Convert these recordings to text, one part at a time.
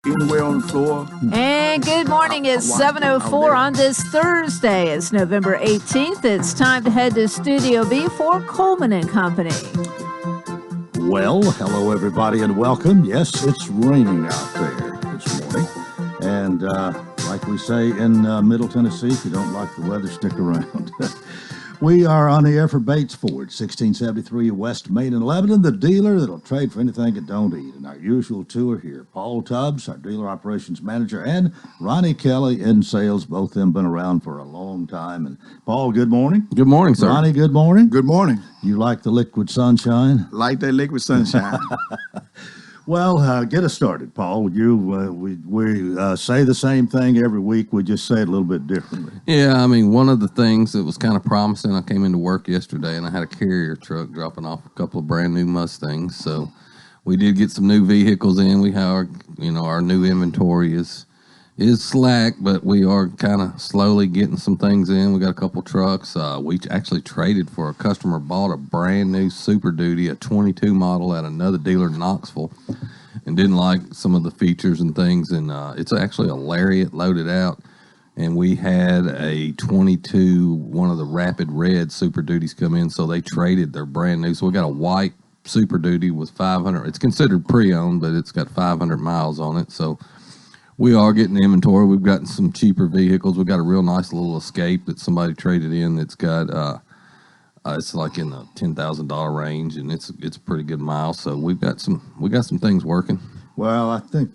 anywhere on the floor. And good morning. It's 7:04 on this Thursday. It's November 18th. It's time to head to Studio B for Coleman and Company. Well, hello everybody and welcome. Yes, it's raining out there this morning. And like we say in Middle Tennessee, if you don't like the weather, stick around. We are on the air for Bates Ford, 1673 West Main in Lebanon, the dealer that'll trade for anything it don't eat. And our usual two are here. Paul Tubbs, our dealer operations manager, and Ronnie Kelly in sales. Both of them been around for a long time. And Paul, good morning. Good morning, sir. Ronnie, good morning. Good morning. You like the liquid sunshine? Like that liquid sunshine. Well, get us started, Paul. We say the same thing every week. We just say it a little bit differently. Yeah, I mean, one of the things that was kind of promising, I came into work yesterday and I had a carrier truck dropping off a couple of brand new Mustangs. So we did get some new vehicles in. We have our new inventory is slack, but we are kind of slowly getting some things in. We got a couple trucks. We actually traded for a customer bought a brand new Super Duty, a 22 model at another dealer in Knoxville, and didn't like some of the features and things. And it's actually a Lariat loaded out. And we had a 22, one of the Rapid Red Super Duties come in, so they traded their brand new. So we got a white Super Duty with 500. It's considered pre-owned, but it's got 500 miles on it. So we are getting inventory. We've gotten some cheaper vehicles. We've got a real nice little Escape that somebody traded in that's got, it's like in the $10,000 range, and it's a pretty good mile. So we got some things working. Well, I think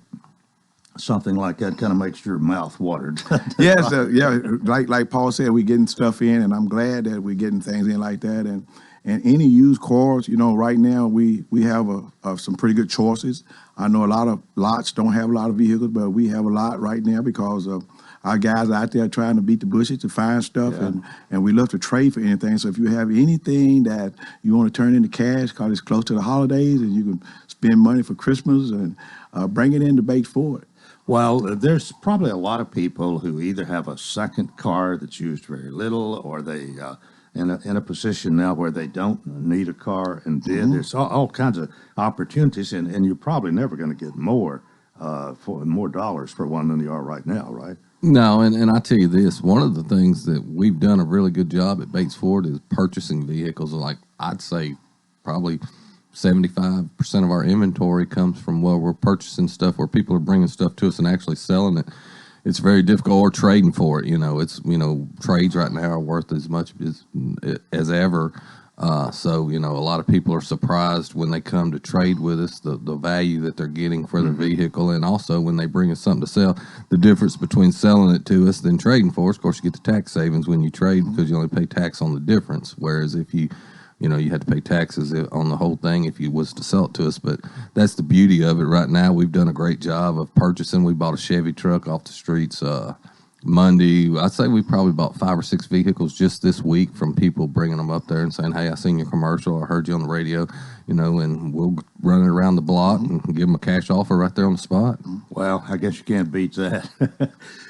something like that kind of makes your mouth watered. Yes, like Paul said, we're getting stuff in, and I'm glad that we're getting things in like that. And any used cars, right now we have some pretty good choices. I know a lot of lots don't have a lot of vehicles, but we have a lot right now because of our guys out there trying to beat the bushes to find stuff, and we love to trade for anything. So if you have anything that you want to turn into cash because it's close to the holidays and you can spend money for Christmas, and bring it into Bates Ford. Well, there's probably a lot of people who either have a second car that's used very little, or they in a position now where they don't need a car and did. Mm-hmm. There's all kinds of opportunities, and you're probably never going to get more dollars for one than you are right now, right? No, and I tell you this, one of the things that we've done a really good job at Bates Ford is purchasing vehicles. Like I'd say probably 75% of our inventory comes from where we're purchasing stuff, where people are bringing stuff to us and actually selling it. It's very difficult, or trading for it. It's trades right now are worth as much as ever. So a lot of people are surprised when they come to trade with us, the value that they're getting for their vehicle, and also when they bring us something to sell. The difference between selling it to us than trading for us, of course, you get the tax savings when you trade because you only pay tax on the difference. Whereas if you had to pay taxes on the whole thing if you was to sell it to us. But that's the beauty of it right now. We've done a great job of purchasing. We bought a Chevy truck off the streets Monday. I'd say we probably bought 5 or 6 vehicles just this week from people bringing them up there and saying, hey, I seen your commercial, I heard you on the radio, and we'll run it around the block and give them a cash offer right there on the spot. Well, I guess you can't beat that.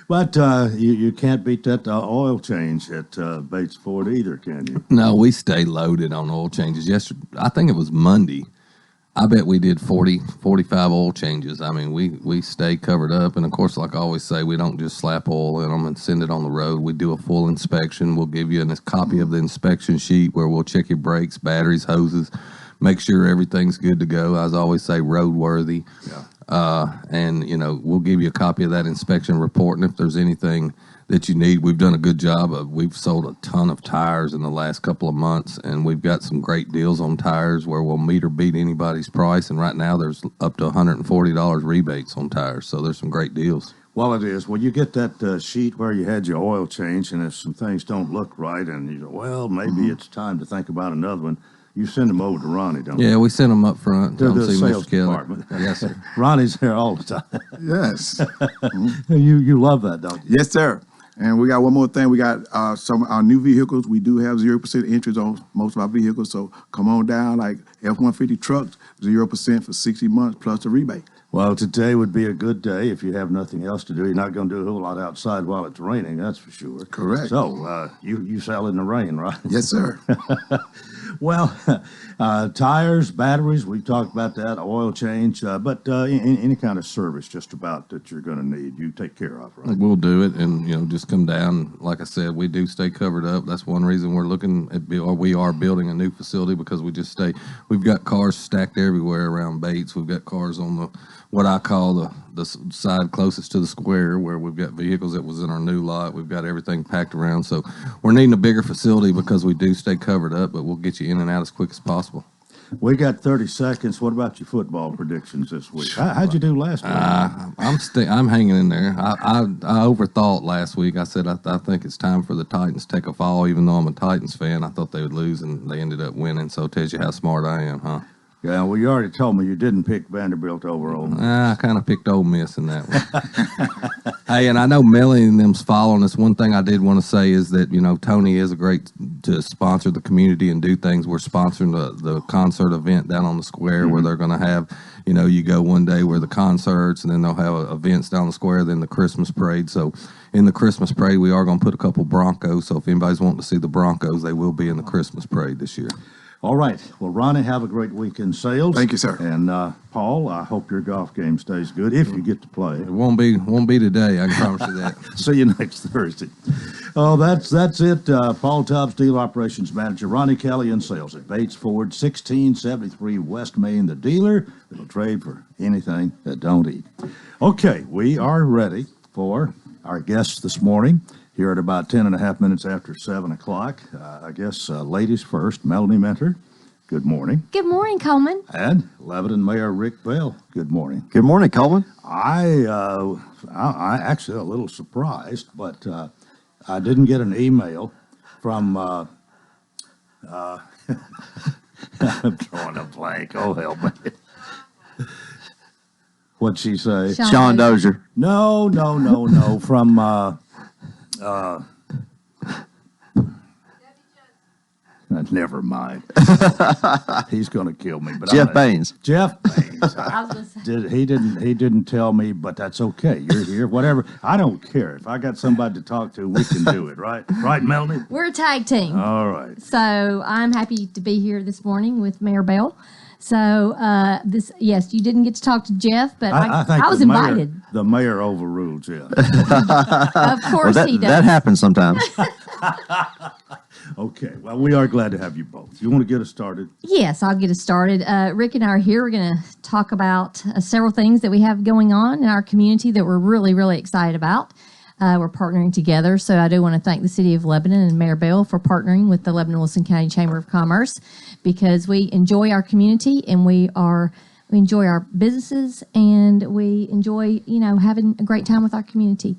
But you can't beat that oil change at Bates Ford either, can you? No, we stay loaded on oil changes. Yesterday, I think it was Monday, I bet we did 40, 45 oil changes. I mean, we stay covered up. And, of course, like I always say, we don't just slap oil in them and send it on the road. We do a full inspection. We'll give you a copy of the inspection sheet where we'll check your brakes, batteries, hoses, make sure everything's good to go. As I always say, roadworthy. Yeah. And, we'll give you a copy of that inspection report. And if there's anything that you need, we've done a good job of. We've sold a ton of tires in the last couple of months, and we've got some great deals on tires where we'll meet or beat anybody's price. And right now there's up to $140 rebates on tires. So there's some great deals. Well, it is. Well, you get that sheet where you had your oil change, and if some things don't look right, and you go, well, maybe it's time to think about another one, you send them over to Ronnie, don't you? Yeah, we send them up front. To the sales department. Yes, sir. Ronnie's there all the time. Yes. You love that, don't you? Yes, sir. And we got one more thing. We got some of our new vehicles. We do have 0% interest on most of our vehicles. So come on down, like F-150 trucks, 0% for 60 months plus a rebate. Well, today would be a good day if you have nothing else to do. You're not going to do a whole lot outside while it's raining, that's for sure. Correct. So you sell in the rain, right? Yes, sir. Well, tires, batteries, we've talked about that, oil change, but any kind of service just about that you're going to need, you take care of, right? We'll do it, and just come down. Like I said, we do stay covered up. That's one reason we're looking at, or we are building a new facility, because we just stay. We've got cars stacked everywhere around Bates. We've got cars on what I call the side closest to the square, where we've got vehicles that was in our new lot. We've got everything packed around, so we're needing a bigger facility because we do stay covered up, but we'll get you in and out as quick as possible. We got 30 seconds. What about your football predictions this week? How'd you do last week? I'm hanging in there. I overthought last week. I said I think it's time for the Titans to take a fall, even though I'm a Titans fan. I thought they would lose, and they ended up winning, so it tells you how smart I am, huh? Yeah, well, you already told me you didn't pick Vanderbilt over Ole Miss. I kind of picked Ole Miss in that one. Hey, and I know Melanie and them's following us. One thing I did want to say is that, Tony is a great to sponsor the community and do things. We're sponsoring the concert event down on the square, where they're going to have, you go one day where the concerts, and then they'll have events down the square, then the Christmas parade. So in the Christmas parade, we are going to put a couple Broncos. So if anybody's wanting to see the Broncos, they will be in the Christmas parade this year. All right. Well, Ronnie, have a great week in sales. Thank you, sir. And Paul, I hope your golf game stays good if you get to play. It won't be today. I can promise you that. See you next Thursday. Oh, that's it. Paul Tubbs, Dealer Operations Manager. Ronnie Kelly in sales at Bates Ford, 1673 West Main, the dealer that'll trade for anything that don't eat. Okay, we are ready for our guests this morning. Here at about 10 and a half minutes after 7 o'clock. I guess ladies first, Melanie Mentor, good morning. Good morning, Coleman. And Lebanon Mayor Rick Bell, good morning. Good morning, Coleman. I actually a little surprised, but I didn't get an email from, I'm drawing a blank, oh help me. What'd she say? Sean Dozier. No, from, never mind. He's going to kill me. But Jeff Baines. Jeff Baines. I was gonna say. He didn't tell me, but that's okay. You're here. Whatever. I don't care. If I got somebody to talk to, we can do it. Right, Melanie. We're a tag team. All right. So I'm happy to be here this morning with Mayor Bell. So yes, you didn't get to talk to Jeff, but I think I was the mayor- invited. The mayor overruled Jeff. Of course he does. That happens sometimes. Okay. Well, we are glad to have you both. You want to get us started? Yes, I'll get us started. Rick and I are here. We're going to talk about several things that we have going on in our community that we're really, really excited about. We're partnering together. So I do want to thank the City of Lebanon and Mayor Bell for partnering with the Lebanon-Wilson County Chamber of Commerce, because we enjoy our community and we enjoy our businesses, and we enjoy, having a great time with our community.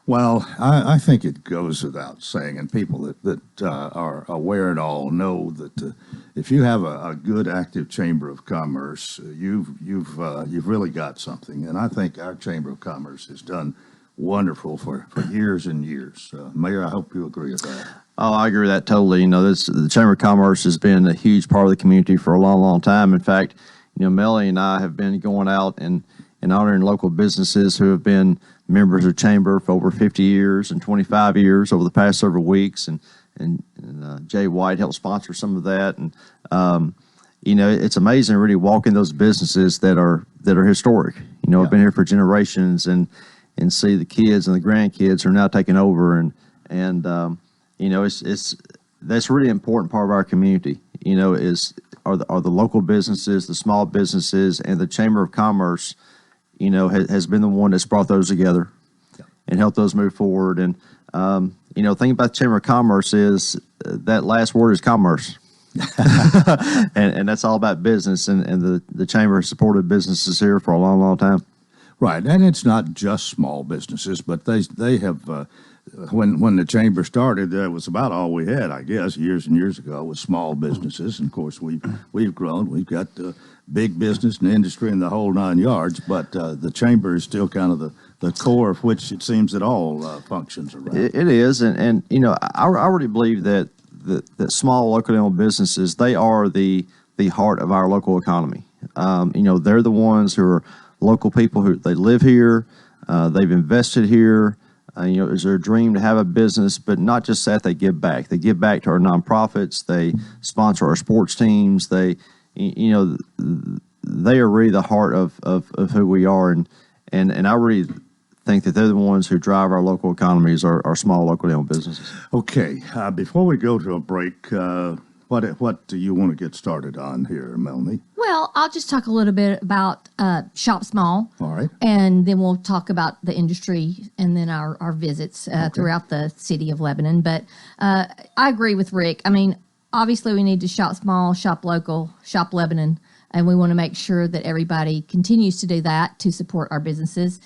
Well, I think it goes without saying, and people that are aware at all know that if you have a good, active Chamber of Commerce, you've really got something. And I think our Chamber of Commerce has done wonderful for years and years. Mayor, I hope you agree with that. Oh, I agree with that totally. The Chamber of Commerce has been a huge part of the community for a long, long time. In fact, Melanie and I have been going out and honoring local businesses who have been members of Chamber for over 50 years and 25 years over the past several weeks. And Jay White helped sponsor some of that. And, it's amazing really walking those businesses that are historic. Have been here for generations, and see the kids and the grandkids are now taking over. And that's really important part of our community, are the local businesses, the small businesses, and the Chamber of Commerce, has been the one that's brought those together and helped those move forward. And, the thing about the Chamber of Commerce is that last word is commerce. and that's all about business. And the Chamber has supported businesses here for a long, long time. Right. And it's not just small businesses, but they have, when the Chamber started, that was about all we had, I guess, years and years ago, was small businesses. And of course, we've grown. We've got big business and industry and the whole 9 yards, but the Chamber is still kind of the core of which it seems that all functions around. It is. And I really believe that small locally owned businesses, they are the heart of our local economy. They're the ones who are local people who they live here, they've invested here, is their dream to have a business, but not just that, they give back. They give back to our nonprofits. They sponsor our sports teams. They are really the heart of who we are. And I really think that they're the ones who drive our local economies, our small locally owned businesses. Okay, before we go to a break, what do you want to get started on here, Melanie? Well, I'll just talk a little bit about Shop Small. All right. And then we'll talk about the industry and then our visits throughout the city of Lebanon. But I agree with Rick. I mean, obviously we need to shop small, shop local, shop Lebanon. And we want to make sure that everybody continues to do that to support our businesses.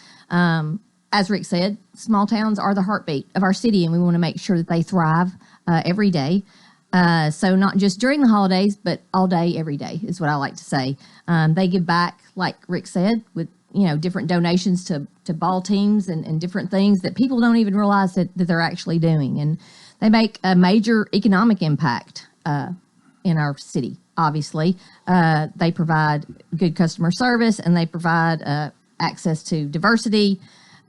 As Rick said, small towns are the heartbeat of our city, and we want to make sure that they thrive every day. So not just during the holidays, but all day, every day is what I like to say. They give back, like Rick said, with different donations to ball teams and different things that people don't even realize that they're actually doing. And they make a major economic impact in our city, obviously. They provide good customer service, and they provide access to diversity.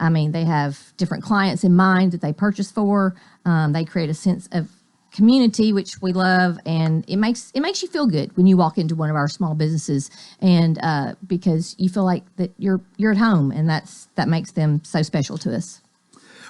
I mean, they have different clients in mind that they purchase for. They create a sense of community, which we love, and it makes you feel good when you walk into one of our small businesses, and because you feel like that you're at home, and that makes them so special to us.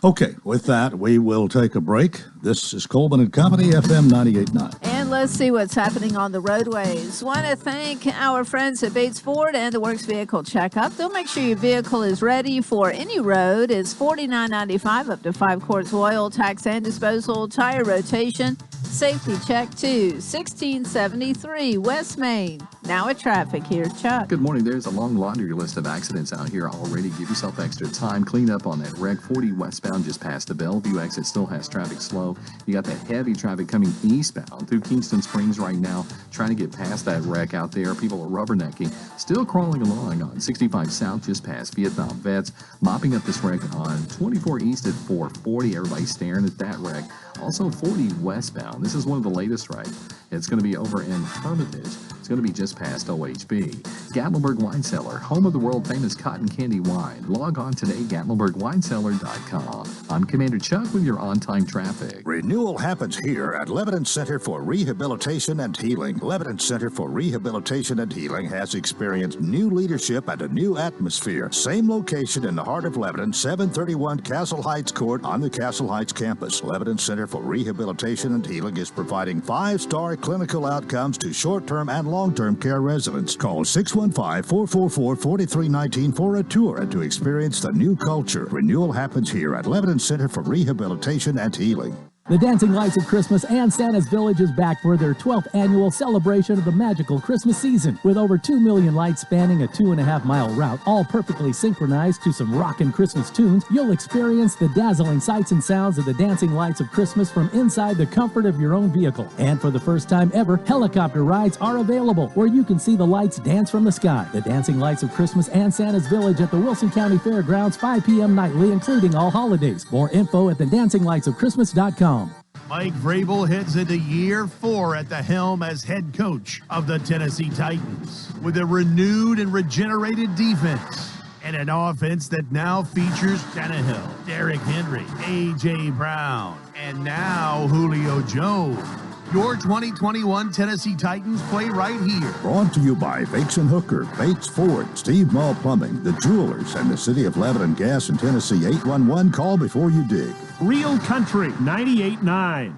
Okay, with that, we will take a break. This is Coleman and Company, FM 98.9. And let's see what's happening on the roadways. Want to thank our friends at Bates Ford and the Works Vehicle Checkup. They'll make sure your vehicle is ready for any road. It's $49.95 up to 5 quarts of oil, tax and disposal, tire rotation, safety check too. 1673 West Main. Now at traffic, here's Chuck. Good morning. There's a long laundry list of accidents out here already. Give yourself extra time. Clean up on that wreck. 40 westbound just past the Bellevue exit still has traffic slow. You got that heavy traffic coming eastbound through Kingston Springs right now, trying to get past that wreck out there. People are rubbernecking. Still crawling along on 65 South just past Vietnam Vets. Mopping up this wreck on 24 East at 440. Everybody staring at that wreck. Also 40 westbound. This is one of the latest wrecks. It's going to be over in Hermitage. It's going to be just past OHB. Gatlinburg Wine Cellar, home of the world-famous cotton candy wine. Log on today, GatlinburgWineCellar.com. I'm Commander Chuck with your on-time traffic. Renewal happens here at Lebanon Center for Rehabilitation and Healing. Lebanon Center for Rehabilitation and Healing has experienced new leadership and a new atmosphere. Same location in the heart of Lebanon, 731 Castle Heights Court on the Castle Heights campus. Lebanon Center for Rehabilitation and Healing is providing 5-star clinical outcomes to short-term and long-term care residents. Call 615-444-4319 for a tour and to experience the new culture. Renewal happens here at Lebanon Center for Rehabilitation and Healing. The Dancing Lights of Christmas and Santa's Village is back for their 12th annual celebration of the magical Christmas season. With over 2 million lights spanning a 2.5-mile route, all perfectly synchronized to some rockin' Christmas tunes, you'll experience the dazzling sights and sounds of the Dancing Lights of Christmas from inside the comfort of your own vehicle. And for the first time ever, helicopter rides are available where you can see the lights dance from the sky. The Dancing Lights of Christmas and Santa's Village at the Wilson County Fairgrounds, 5 p.m. nightly, including all holidays. More info at thedancinglightsofchristmas.com. Mike Vrabel heads into year 4 at the helm as head coach of the Tennessee Titans with a renewed and regenerated defense and an offense that now features Tannehill, Derrick Henry, A.J. Brown, and now Julio Jones. Your 2021 Tennessee Titans play right here. Brought to you by Bakes and Hooker, Bates Ford, Steve Mall Plumbing, The Jewelers, and the City of Lebanon Gas in Tennessee. 811, call before you dig. Real Country 98.9.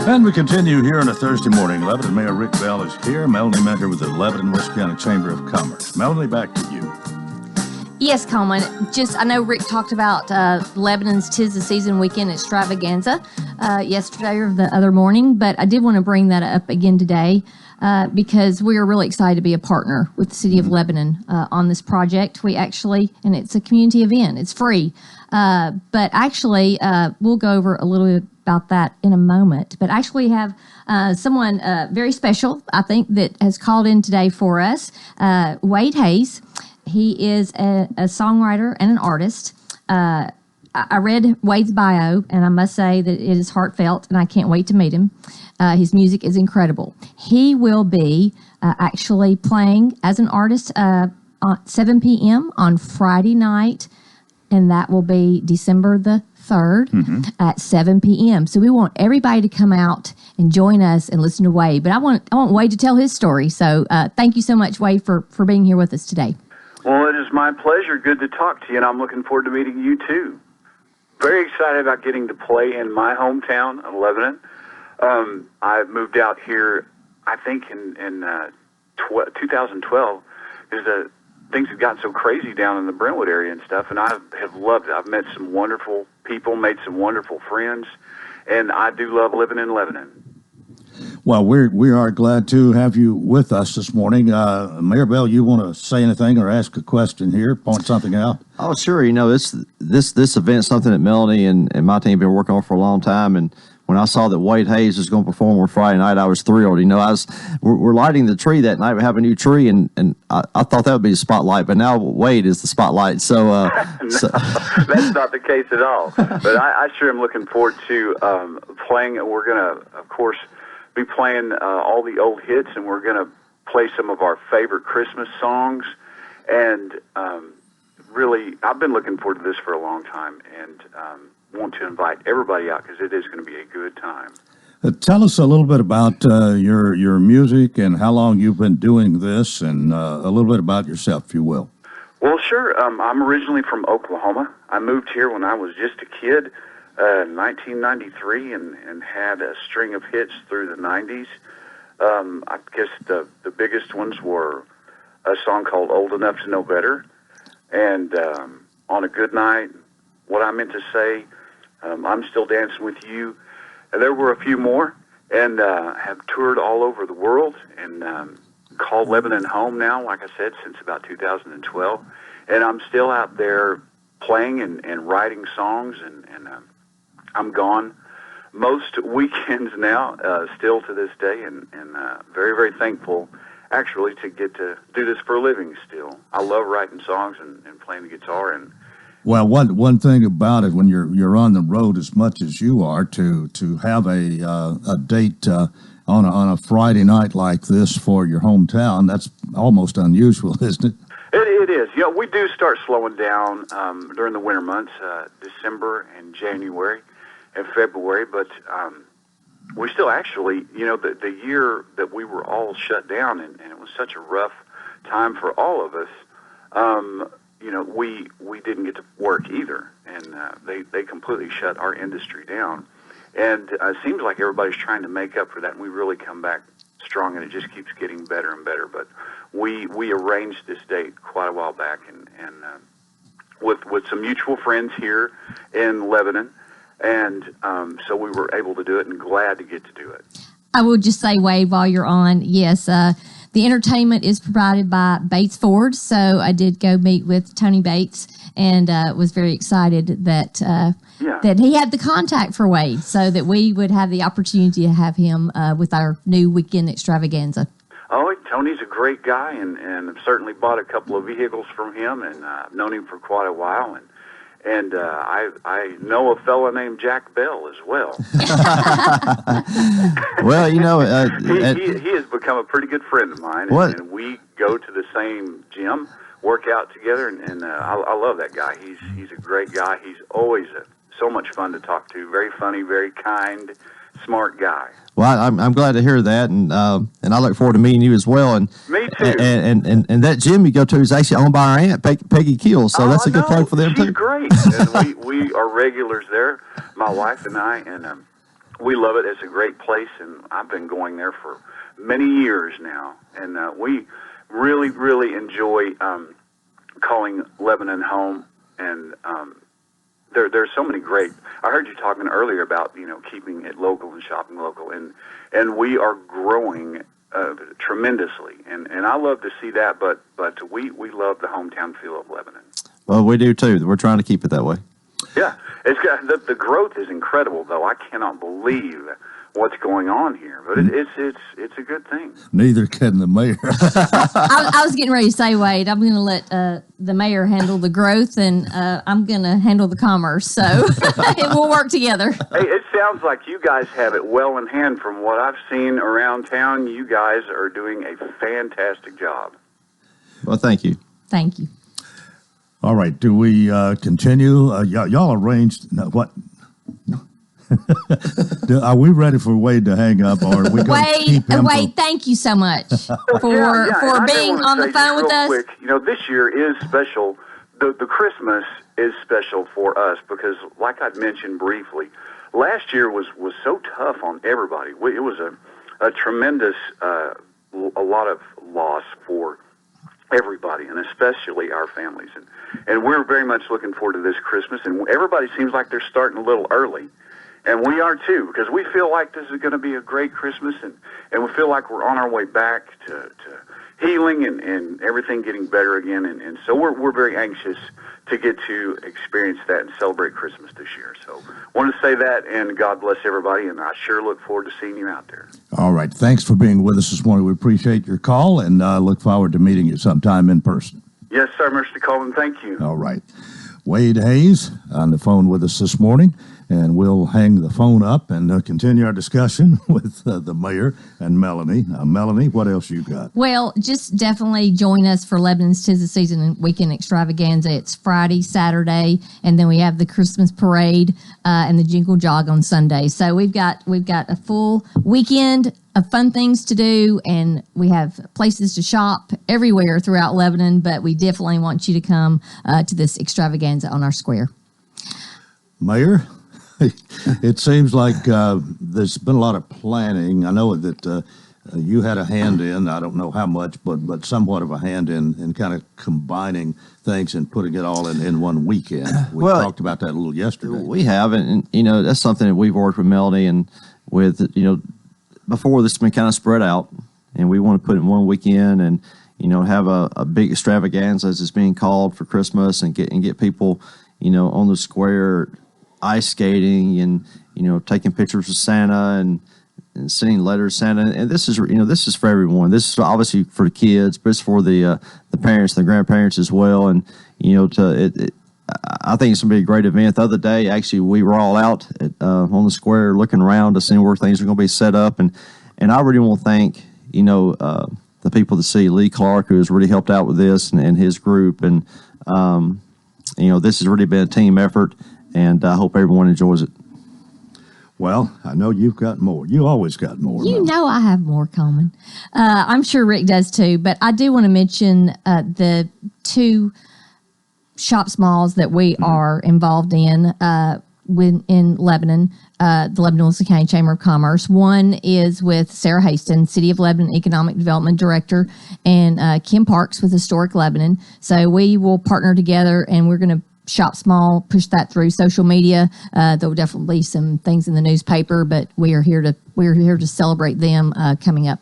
And we continue here on a Thursday morning. Lebanon Mayor Rick Bell is here. Melanie Mentor with the Lebanon West County Chamber of Commerce. Melanie, back to you. Yes, Coleman. I know Rick talked about Lebanon's 'Tis the Season weekend extravaganza yesterday or the other morning, but I did want to bring that up again today because we are really excited to be a partner with the City of Lebanon on this project. We actually, and it's a community event, it's free, but actually we'll go over a little bit about that in a moment. But actually we have someone very special, I think, that has called in today for us, Wade Hayes. He is a songwriter and an artist. I read Wade's bio, and I must say that it is heartfelt, and I can't wait to meet him. His music is incredible. He will be actually playing as an artist at 7 p.m. on Friday night and that will be December the 3rd at 7 p.m. So we want everybody to come out and join us and listen to Wade. But I want Wade to tell his story. So thank you so much, Wade, for being here with us today. Well, it is my pleasure. Good to talk to you, and I'm looking forward to meeting you, too. Very excited about getting to play in my hometown of Lebanon. I moved out here, I think, in 2012, because things have gotten so crazy down in the Brentwood area and stuff, and I have loved it. I've met some wonderful people, made some wonderful friends, and I do love living in Lebanon. Well, we are glad to have you with us this morning. Mayor Bell, you want to say anything or ask a question here, point something out? Oh, sure. You know, this event's something that Melanie and my team have been working on for a long time. And when I saw that Wade Hayes was going to perform on Friday night, I was thrilled. You know, we're lighting the tree that night. We have a new tree, and I thought that would be the spotlight, but now Wade is the spotlight. So, no, that's not the case at all. But I sure am looking forward to playing. We're going to, of course, be playing all the old hits, and we're going to play some of our favorite Christmas songs. And really, I've been looking forward to this for a long time, and want to invite everybody out because it is going to be a good time. Tell us a little bit about your music and how long you've been doing this, and a little bit about yourself, if you will. Well, sure. I'm originally from Oklahoma. I moved here when I was just a kid. 1993, and had a string of hits through the 90s. I guess the biggest ones were a song called Old Enough to Know Better, and On a Good Night, What I Meant to Say, I'm Still Dancing With You. And there were a few more, and have toured all over the world, and called Lebanon home now, like I said, since about 2012. And I'm still out there playing and writing songs, and I'm gone most weekends now, still to this day, and very, very thankful, actually, to get to do this for a living still. I love writing songs and playing the guitar. And well, one thing about it, when you're on the road as much as you are, to have a date on a Friday night like this for your hometown, that's almost unusual, isn't it? It is. Yeah, we do start slowing down during the winter months, December and January. In February, but we still actually, you know, the year that we were all shut down, and it was such a rough time for all of us, you know, we didn't get to work either, and they completely shut our industry down. And it seems like everybody's trying to make up for that, and we really come back strong, and it just keeps getting better and better. But we arranged this date quite a while back, and with some mutual friends here in Lebanon. And so we were able to do it, and glad to get to do it. I will just say, Wade, while you're on, yes, the entertainment is provided by Bates Ford. So I did go meet with Tony Bates, and was very excited that that he had the contact for Wade, so that we would have the opportunity to have him with our new weekend extravaganza. Oh, Tony's a great guy, and I've certainly bought a couple of vehicles from him, and I've known him for quite a while, and I know a fella named Jack Bell as well. Well, you know, he has become a pretty good friend of mine, and we go to the same gym, work out together, and I love that guy. He's a great guy. He's always so much fun to talk to. Very funny, very kind, smart guy. Well, I'm glad to hear that, and I look forward to meeting you as well. And me too. And that gym you go to is actually owned by our aunt Peggy Keel, so that's a good plug for them too. She's great, and we are regulars there, my wife and I, and we love it. It's a great place, and I've been going there for many years now, and we really, really enjoy calling Lebanon home, and there's so many great. I heard you talking earlier about, you know, keeping it local and shopping local, and we are growing tremendously, and I love to see that. But we love the hometown feel of Lebanon. Well, we do too. We're trying to keep it that way. Yeah, it's got the growth is incredible, though. I cannot believe what's going on here, but it's a good thing. Neither can the mayor. I was getting ready to say, Wade, I'm going to let the mayor handle the growth, and I'm going to handle the commerce, so it will work together. Hey, it sounds like you guys have it well in hand. From what I've seen around town, you guys are doing a fantastic job. Well, thank you. Thank you. All right. Do we continue? Y'all arranged what? Are we ready for Wade to hang up, or are we going to keep him? Wade, thank you so much for being on the phone with us. Quick, this year is special. The Christmas is special for us because, like I'd mentioned briefly, last year was so tough on everybody. It was a tremendous, a lot of loss for everybody, and especially our families. And we're very much looking forward to this Christmas, and everybody seems like they're starting a little early. And we are too, because we feel like this is going to be a great Christmas, and we feel like we're on our way back to healing and everything getting better again. And so we're very anxious to get to experience that and celebrate Christmas this year. So wanted to say that, and God bless everybody, and I sure look forward to seeing you out there. All right. Thanks for being with us this morning. We appreciate your call, and look forward to meeting you sometime in person. Yes, sir, Mr. Coleman. Thank you. All right. Wade Hayes on the phone with us this morning, and we'll hang the phone up and continue our discussion with the mayor and Melanie. Melanie, what else you got? Well, just definitely join us for Lebanon's 'Tis the Season and Weekend Extravaganza. It's Friday, Saturday, and then we have the Christmas parade and the Jingle Jog on Sunday. So we've got a full weekend of fun things to do, and we have places to shop everywhere throughout Lebanon, but we definitely want you to come to this extravaganza on our square. Mayor, it seems like there's been a lot of planning. I know that you had a hand in, I don't know how much, but somewhat of a hand in kind of combining things and putting it all in one weekend. We talked about that a little yesterday. We have, and that's something that we've worked with Melody and with, before this has been kind of spread out, and we want to put it in one weekend and, have a big extravaganza as it's being called for Christmas and get people, on the square ice skating and, taking pictures of Santa and sending letters to Santa. And this is for everyone. This is obviously for the kids, but it's for the parents and the grandparents as well. And, I think it's going to be a great event. The other day, actually, we were all out on the square looking around to see where things are going to be set up. And I really want to thank, the people to see Lee Clark, who has really helped out with this and his group. And, this has really been a team effort, and I hope everyone enjoys it. Well, I know you've got more. You always got more. You know I have more, Coleman. I'm sure Rick does too, but I do want to mention the two shop smalls that we are involved in Lebanon, the Lebanon-Wilson County Chamber of Commerce. One is with Sarah Haston, City of Lebanon Economic Development Director, and Kim Parks with Historic Lebanon. So we will partner together, and we're going to shop small, push that through social media. There will definitely be some things in the newspaper, but we are here to celebrate them coming up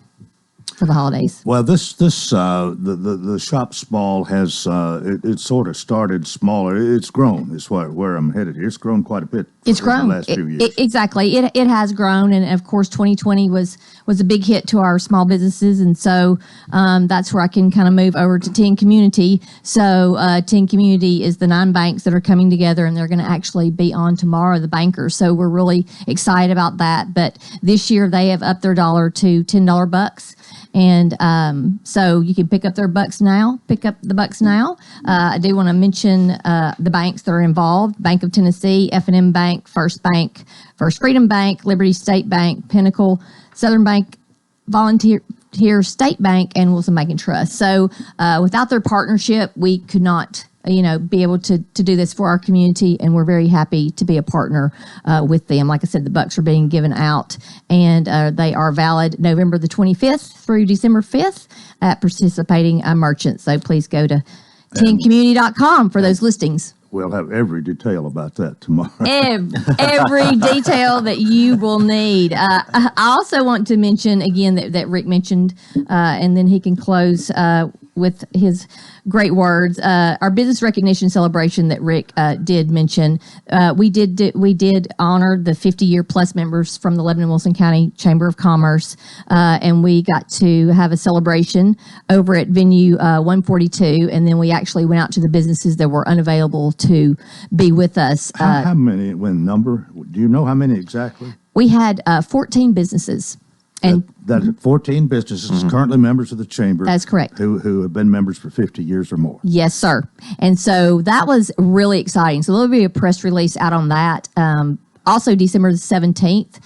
for the holidays. Well, the shop small has it sort of started smaller. It's grown. Is where I'm headed here. It's grown quite a bit. It's grown. The last few years. Exactly. It has grown, and of course, 2020 was a big hit to our small businesses, and so that's where I can kind of move over to 10 Community. So 10 Community is the 9 banks that are coming together, and they're going to actually be on tomorrow, the bankers. So we're really excited about that. But this year they have upped their dollar to $10 bucks. And so you can pick up the bucks now. I do want to mention the banks that are involved: Bank of Tennessee, F&M Bank, First Bank, First Freedom Bank, Liberty State Bank, Pinnacle, Southern Bank, Volunteer State Bank, and Wilson Bank and Trust. So without their partnership, we could not be able to do this for our community, and we're very happy to be a partner with them. Like I said, the bucks are being given out, and they are valid November the 25th through December 5th at participating merchants. So please go to 10community.com for those listings. We'll have every detail about that tomorrow. Every detail that you will need. I also want to mention again that Rick mentioned, and then he can close with his great words. Our business recognition celebration that Rick did mention, we did honor the 50-year plus members from the Lebanon-Wilson County Chamber of Commerce, and we got to have a celebration over at venue 142, and then we actually went out to the businesses that were unavailable to be with us. How many? Do you know how many exactly? We had 14 businesses. And that is 14 businesses currently members of the chamber. That's correct. Who have been members for 50 years or more. Yes, sir. And so that was really exciting. So there'll be a press release out on that. Also, December the 17th,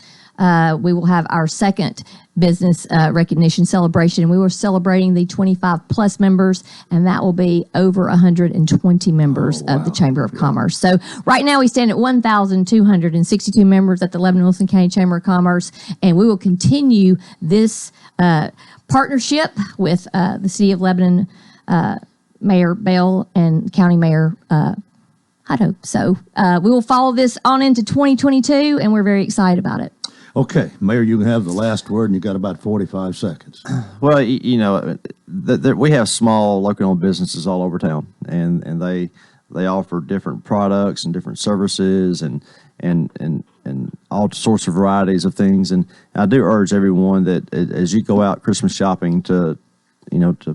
we will have our second business recognition celebration. We were celebrating the 25 plus members, and that will be over 120 members of the Chamber of Commerce. So right now we stand at 1,262 members at the Lebanon-Wilson County Chamber of Commerce, and we will continue this partnership with the City of Lebanon Mayor Bell and County Mayor I hope so. We will follow this on into 2022, and we're very excited about it. Okay, Mayor, you can have the last word, and you got about 45 seconds. Well, you know, we have small locally-owned businesses all over town, and they offer different products and different services and all sorts of varieties of things. And I do urge everyone that as you go out Christmas shopping to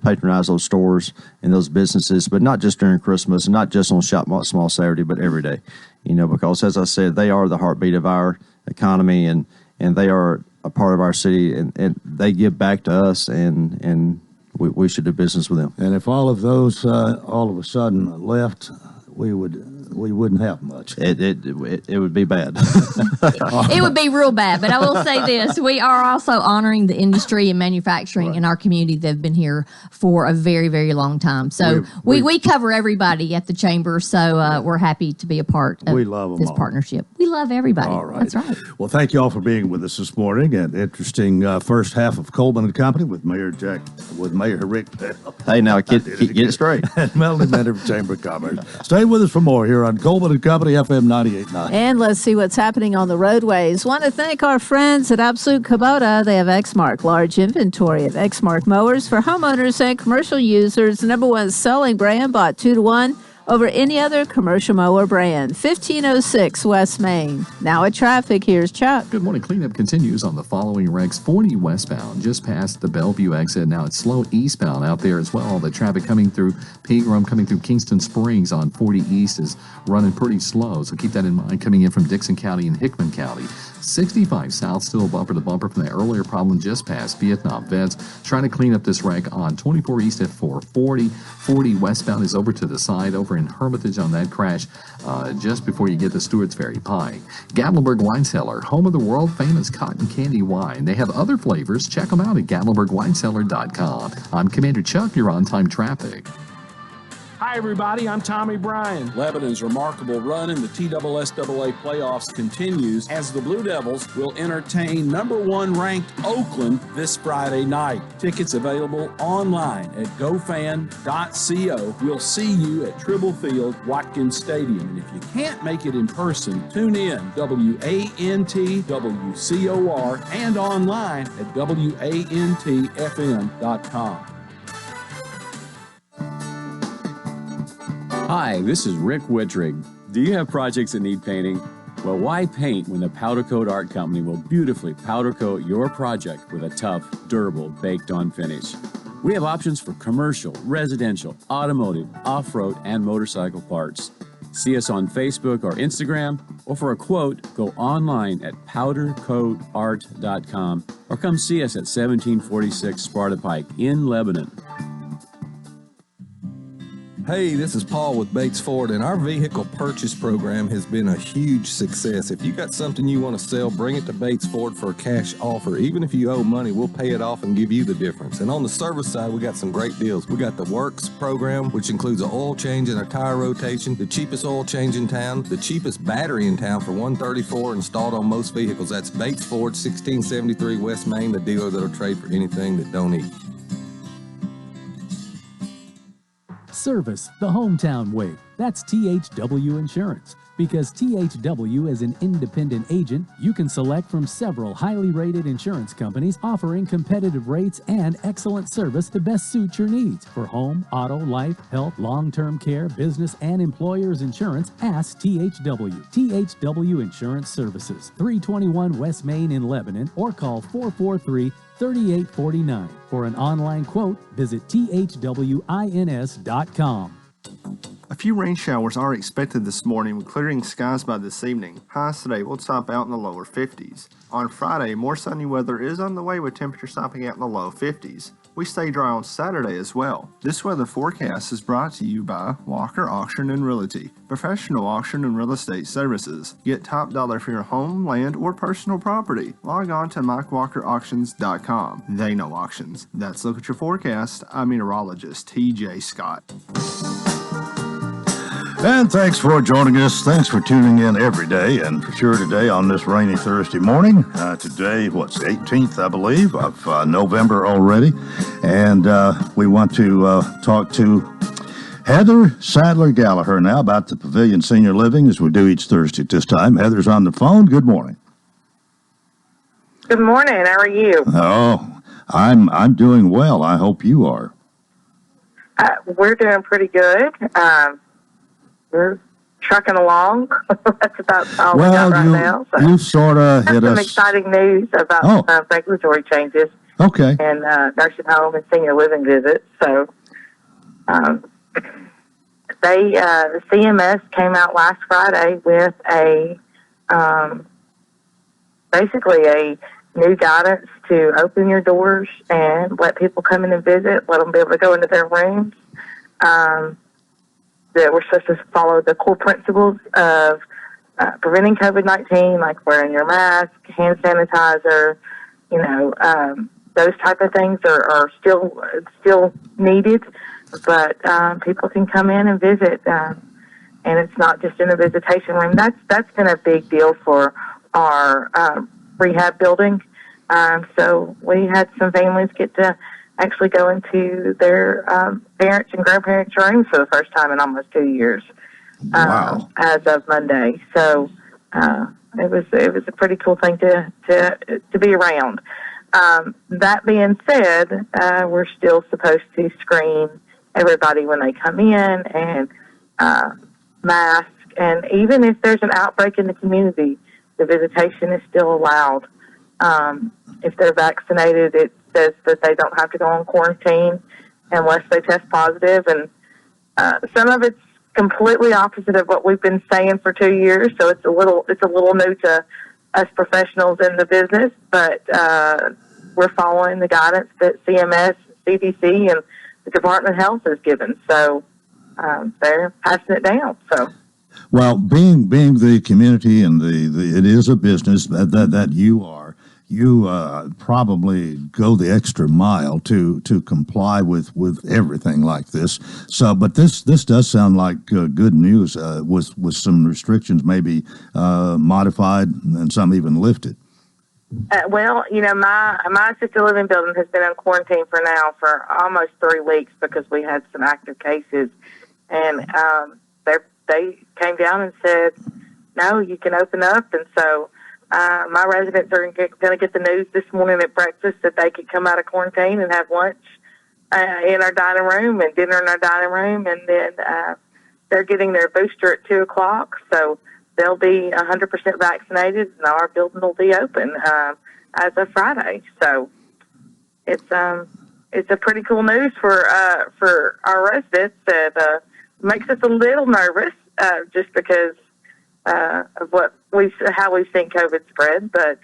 patronize those stores and those businesses, but not just during Christmas and not just on Shop Small Saturday, but every day, because as I said, they are the heartbeat of our economy and they are a part of our city and they give back to us and we should do business with them. And if all of those all of a sudden left, we wouldn't have much. It would be bad. It would be real bad. But I will say this: we are also honoring the industry and manufacturing in our community that have been here for a very, very long time. So we cover everybody at the chamber. So we're happy to be a part of this partnership. We love everybody. All right. That's right. Well, thank you all for being with us this morning. An interesting first half of Coleman and Company with Mayor Rick Bell. Hey, now get it straight. And Melanie Mentor of Chamber of Commerce. Stay with us for more here on Coleman and Company, FM 98.9. And let's see what's happening on the roadways. Want to thank our friends at Absolute Kubota. They have Exmark, large inventory of Exmark mowers for homeowners and commercial users. The #1 selling brand, bought 2-to-1 over any other commercial mower brand. 1506 West Main. Now at traffic, here's Chuck. Good morning. Cleanup continues on the following wrecks. 40 westbound, just past the Bellevue exit. Now it's slow eastbound out there as well. The traffic coming through Pegram, coming through Kingston Springs on 40 East is running pretty slow. So keep that in mind coming in from Dixon County and Hickman County. 65 south, still bumper to bumper from the earlier problem just past Vietnam Vets. Trying to clean up this wreck on 24 East at 440. 40 westbound is over to the side, over in Hermitage on that crash just before you get to Stewart's Ferry Pike. Gatlinburg Wine Cellar, home of the world-famous cotton candy wine. They have other flavors. Check them out at GatlinburgWineCellar.com. I'm Commander Chuck. You're on time traffic. Hi, everybody. I'm Tommy Bryan. Lebanon's remarkable run in the TSSAA playoffs continues as the Blue Devils will entertain #1 ranked Oakland this Friday night. Tickets available online at gofan.co. We'll see you at Tribble Field, Watkins Stadium. And if you can't make it in person, tune in WANT WCOR and online at WANTFM.com. Hi, this is Rick Wittrig. Do you have projects that need painting? Well, why paint when the Powder Coat Art Company will beautifully powder coat your project with a tough, durable, baked-on finish? We have options for commercial, residential, automotive, off-road, and motorcycle parts. See us on Facebook or Instagram, or for a quote, go online at powdercoatart.com or come see us at 1746 Sparta Pike in Lebanon. Hey, this is Paul with Bates Ford, and our vehicle purchase program has been a huge success. If you got something you want to sell, bring it to Bates Ford for a cash offer. Even if you owe money, we'll pay it off and give you the difference. And on the service side, we got some great deals. We got the Works program, which includes an oil change and a tire rotation, the cheapest oil change in town, the cheapest battery in town for $134 installed on most vehicles. That's Bates Ford, 1673 West Main, the dealer that'll trade for anything that don't eat. Service the hometown way. That's THW Insurance. Because THW is an independent agent, you can select from several highly rated insurance companies offering competitive rates and excellent service to best suit your needs. For home, auto, life, health, long-term care, business, and employer's insurance, ask THW. THW Insurance Services, 321 West Main in Lebanon, or call 443-3849. For an online quote, visit thwins.com. A few rain showers are expected this morning with clearing skies by this evening. Highs today will top out in the lower 50s. On Friday, more sunny weather is on the way with temperatures topping out in the low 50s. We stay dry on Saturday as well. This weather forecast is brought to you by Walker Auction and Realty, professional auction and real estate services. Get top dollar for your home, land, or personal property. Log on to MikeWalkerAuctions.com. They know auctions. That's Look at Your Forecast. I'm meteorologist TJ Scott. And thanks for joining us. Thanks for tuning in every day, and for sure today on this rainy Thursday morning. Today, what's the 18th, I believe, of November already. And we want to talk to Heather Sadler-Gallagher now about the Pavilion Senior Living, as we do each Thursday at this time. Heather's on the phone. Good morning. Good morning. How are you? Oh, I'm doing well. I hope you are. We're doing pretty good. We're trucking along. That's about all we got right now. So you sort of hit some us. exciting news about regulatory changes. Okay. And nursing home and senior living visits. So the CMS came out last Friday with basically a new guidance to open your doors and let people come in and visit, let them be able to go into their rooms. That we're supposed to follow the core principles of preventing COVID-19, like wearing your mask, hand sanitizer, those type of things are still needed, but people can come in and visit, and it's not just in a visitation room. That's been a big deal for our rehab building. So we had some families get to actually go into their parents' and grandparents' rooms for the first time in almost 2 years. Wow. As of Monday. So it was a pretty cool thing to be around. That being said, we're still supposed to screen everybody when they come in and mask. And even if there's an outbreak in the community, the visitation is still allowed. If they're vaccinated, it says that they don't have to go on quarantine unless they test positive. And some of it's completely opposite of what we've been saying for 2 years. So it's a little new to us professionals in the business, but we're following the guidance that CMS, CDC, and the Department of Health has given. So they're passing it down. So. Well, being the community and the it is a business that you are, you probably go the extra mile to comply with everything like this. So, but this does sound like good news with some restrictions maybe modified and some even lifted. Well, my assisted living building has been in quarantine for almost 3 weeks because we had some active cases, and they came down and said, no, you can open up. And so my residents are going to get the news this morning at breakfast that they could come out of quarantine and have lunch in our dining room and dinner in our dining room. And then they're getting their booster at 2 o'clock. So they'll be 100% vaccinated and our building will be open as of Friday. So it's a pretty cool news for our residents that makes us a little nervous just because of how we've seen COVID spread, but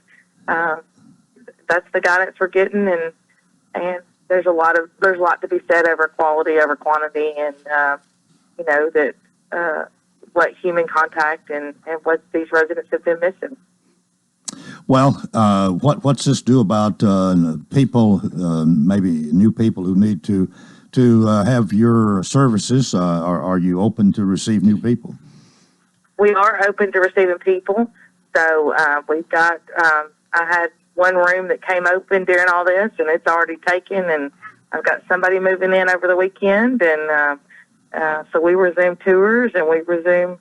that's the guidance we're getting, and there's a lot to be said over quality over quantity, and that what human contact and what these residents have been missing. Well, what's this do about people, maybe new people who need to have your services? Are you open to receive new people? We are open to receiving people. So we've got, I had one room that came open during all this, and it's already taken, and I've got somebody moving in over the weekend, and so we resume tours, and we resume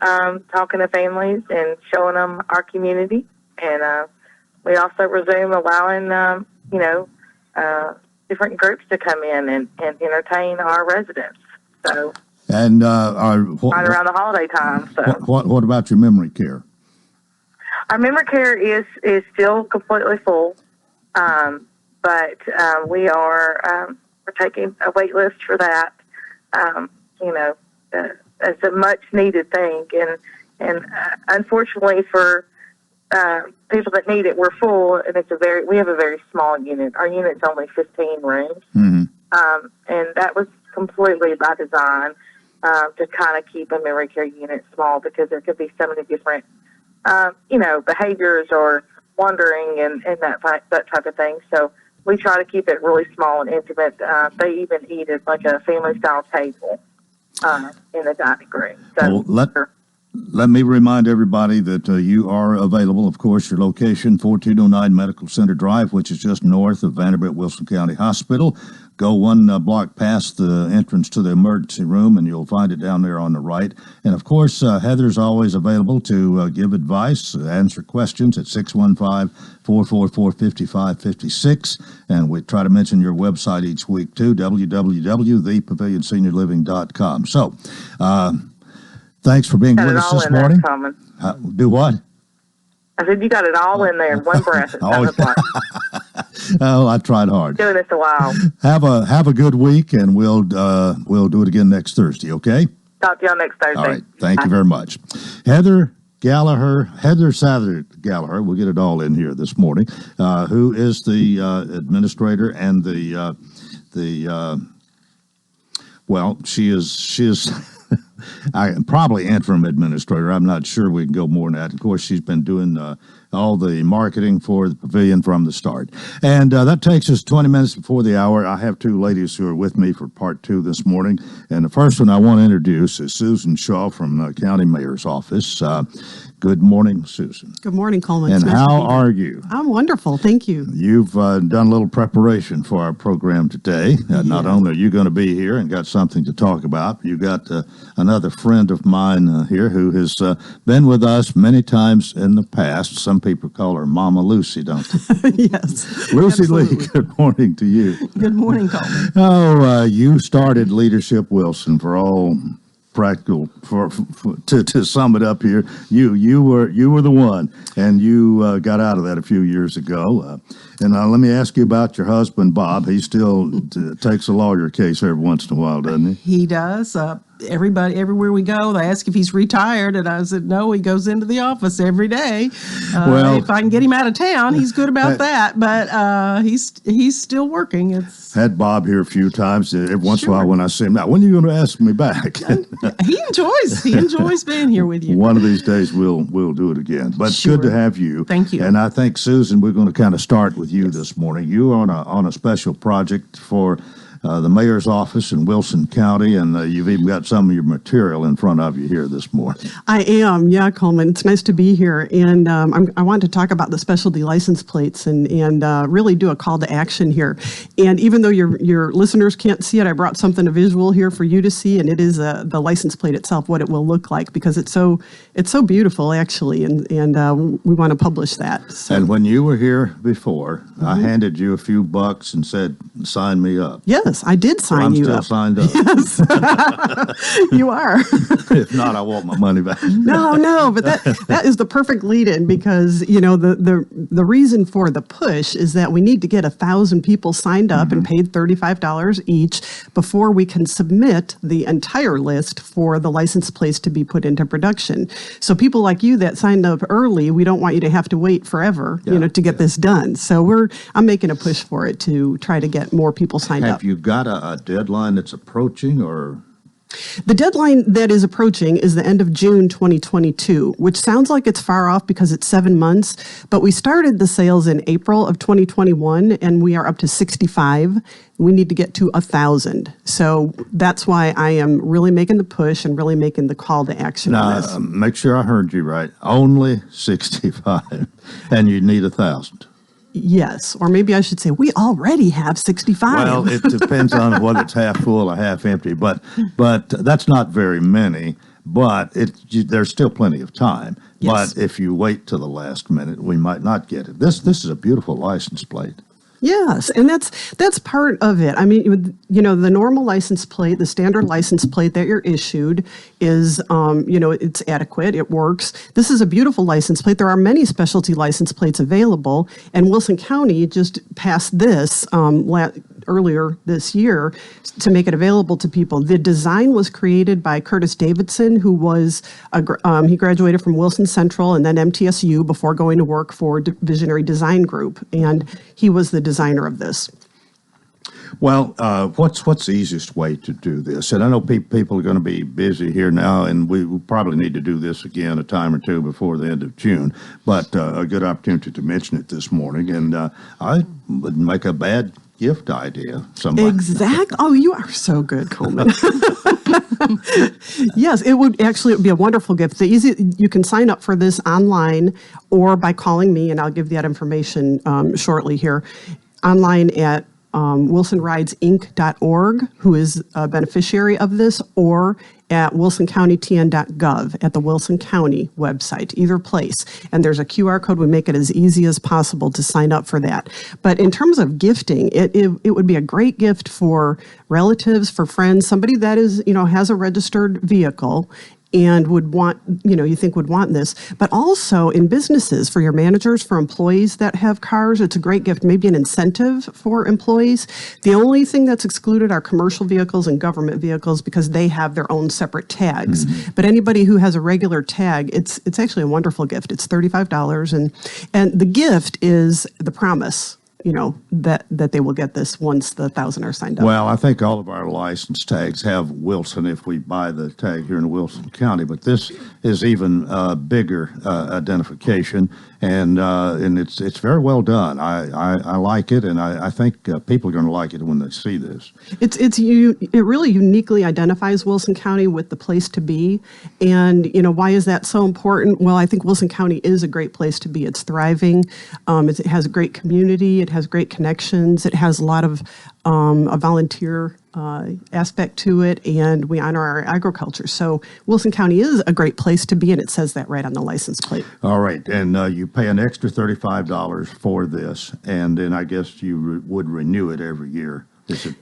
talking to families and showing them our community, and we also resume allowing, different groups to come in and entertain our residents. So, and right around the holiday time. So, what about your memory care? Our memory care is still completely full, but we are we're taking a wait list for that. it's a much needed thing, and unfortunately for people that need it, we're full, and we have a very small unit. Our unit's only 15 rooms, and that was completely by design to kind of keep a memory care unit small, because there could be so many different behaviors or wandering and that type of thing. So we try to keep it really small and intimate. They even eat at like a family-style table in the dining room. So let me remind everybody that you are available. Of course, your location, 1409 Medical Center Drive, which is just north of Vanderbilt Wilson County Hospital. Go one block past the entrance to the emergency room, and you'll find it down there on the right. And, of course, Heather's always available to give advice, answer questions at 615-444-5556. And we try to mention your website each week, too, www.thepavilionseniorliving.com. So, thanks for being with us this morning. Do what? I said you got it all in there in one breath. Oh, I tried hard. Doing this a while. Have a good week, and we'll do it again next Thursday. Okay. Talk to y'all next Thursday. All right. Thank you very much, Heather Sather Gallagher. We'll get it all in here this morning. Who is the administrator and she is. I probably interim administrator. I'm not sure we can go more than that. Of course, she's been doing all the marketing for the pavilion from the start. And that takes us 20 minutes before the hour. I have two ladies who are with me for part two this morning. And the first one I want to introduce is Susan Shaw from County Mayor's Office. Good morning, Susan. Good morning, Coleman. And how are you? I'm wonderful. Thank you. You've done a little prepreparation for our program today. Not only are you going to be here and got something to talk about, you got another friend of mine here who has been with us many times in the past. Some people call her Mama Lucy, don't they? Yes. Lucy absolutely. Lee, good morning to you. Good morning, Coleman. Oh, you started Leadership Wilson for all practical to sum it up here. You were the one, and you got out of that a few years ago. And let me ask you about your husband, Bob. He still takes a lawyer case every once in a while, doesn't he? He does. Everywhere we go, they ask if he's retired, and I said no. He goes into the office every day. If I can get him out of town, he's good about that. But he's still working. Had Bob here a few times. Every once in a while, when I see him, now when are you going to ask me back? He enjoys being here with you. One of these days we'll do it again. But it's good to have you. Thank you. And I think, Susan, we're going to kind of start with you this morning. You are on a special project for the mayor's office in Wilson County, and you've even got some of your material in front of you here this morning. I am, Coleman. It's nice to be here, and I want to talk about the specialty license plates and really do a call to action here. And even though your listeners can't see it, I brought something visual here for you to see, and it is the license plate itself, what it will look like, because it's so beautiful actually, and we want to publish that. So. And when you were here before, I handed you a few bucks and said, "Sign me up." Yes, I did sign you up. I'm still signed up. Yes, you are. If not, I want my money back. No, but that is the perfect lead-in, because the reason for the push is that we need to get 1,000 people signed up and paid $35 each before we can submit the entire list for the license plates to be put into production. So people like you that signed up early, we don't want you to have to wait forever, to get this done. So I'm making a push for it to try to get more people signed up. Have you got a deadline that's approaching, or? The deadline that is approaching is the end of June 2022, which sounds like it's far off because it's 7 months, but we started the sales in April of 2021, and we are up to 65. We need to get to 1,000. So that's why I am really making the push and really making the call to action on this. Make sure I heard you right. Only 65, and you need 1,000. Yes, or maybe I should say we already have 65. Well, it depends on whether it's half full or half empty, but that's not very many. But there's still plenty of time. Yes. But if you wait till the last minute, we might not get it. This is a beautiful license plate. Yes, and that's part of it. I mean, the normal license plate, the standard license plate that you're issued is, it's adequate, it works. This is a beautiful license plate. There are many specialty license plates available, and Wilson County just passed this earlier this year to make it available to people. The design was created by Curtis Davidson, who was he graduated from Wilson Central and then MTSU before going to work for Visionary Design Group, and he was the designer of this. Well, what's the easiest way to do this? And I know people are going to be busy here now, and we probably need to do this again a time or two before the end of June. But a good opportunity to mention it this morning, and I wouldn't make a bad gift idea. Exactly. Oh, you are so good, Coleman. Yes, it would be a wonderful gift. You can sign up for this online or by calling me, and I'll give that information shortly here. Online at wilsonridesinc.org, who is a beneficiary of this, or at wilsoncountytn.gov at the Wilson County website, either place. And there's a QR code. We make it as easy as possible to sign up for that. But in terms of gifting, it would be a great gift for relatives, for friends, somebody that is, has a registered vehicle and would want, you think would want this, but also in businesses for your managers, for employees that have cars. It's a great gift, maybe an incentive for employees. The only thing that's excluded are commercial vehicles and government vehicles because they have their own separate tags. Mm-hmm. But anybody who has a regular tag, it's actually a wonderful gift. It's $35, and the gift is the promise, that they will get this once the 1,000 are signed up. Well, I think all of our license tags have Wilson if we buy the tag here in Wilson County, but this is even bigger identification, and it's very well done. I like it, and I think people are going to like it when they see this. It really uniquely identifies Wilson County with the place to be, and why is that so important? Well, I think Wilson County is a great place to be. It's thriving. It has a great community. It has great connections. It has a lot of a volunteer aspect to it, and we honor our agriculture. So Wilson County is a great place to be, and it says that right on the license plate. All right, and you pay an extra $35 for this, and then I guess you would renew it every year. Is it?